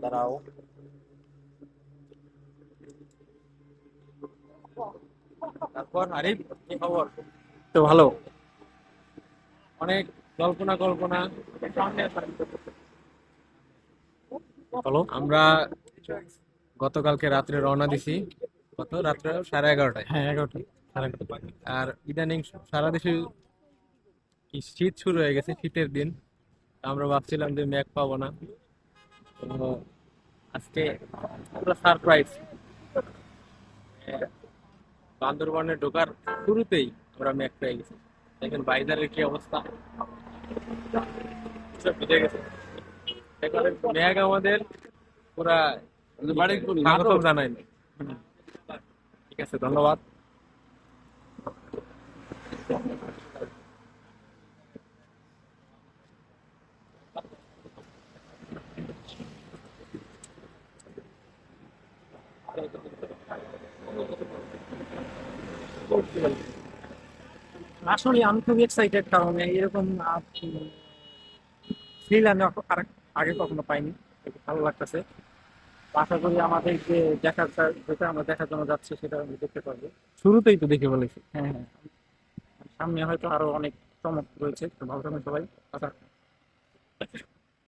দাঁড়াও। তারপর আরিফ, কি খবর? তো ভালো। অনেক কল্পনা কল্পনা। বলো। আমরা গতকালকে রাত্রে রওনা দিছি। গত রাত্রে 11:30টায়। হ্যাঁ, 11টা, সাড়ে 11টা। আর ইদানিং সারা দেশে কি শীত শুরু হয়ে গেছে, শীতের দিন। আমরা ভাবছিলাম যে ম্যাক পাবো না। তো আজকে পুরো সারপ্রাইজ। বান্দরবানে ঢোকার শুরুতেই আমরা ম্যাক পেয়ে গেছি। দেখেন বাইজারের কি অবস্থা, সব ভিজে গেছে। এখানে ম্যাক আমাদের পুরা স্বাগতম জানাই। ঠিক আছে, ধন্যবাদ। আসলে আমি খুবই এক্সাইটেড, কারণ এরকম ফিল আমি আগে কখনো পাইনি। খুব ভালো লাগতেছে। আশা করি আমাদের যে যেটা আমরা দেখার জন্য যাচ্ছি সেটা আমি দেখতে পারবো। শুরুতেই তো দেখে বলেছি। হ্যাঁ, হ্যাঁ। সামনে হয়তো আরো অনেক চমক রয়েছে, তো ভালো থাকবেন সবাই। আচ্ছা।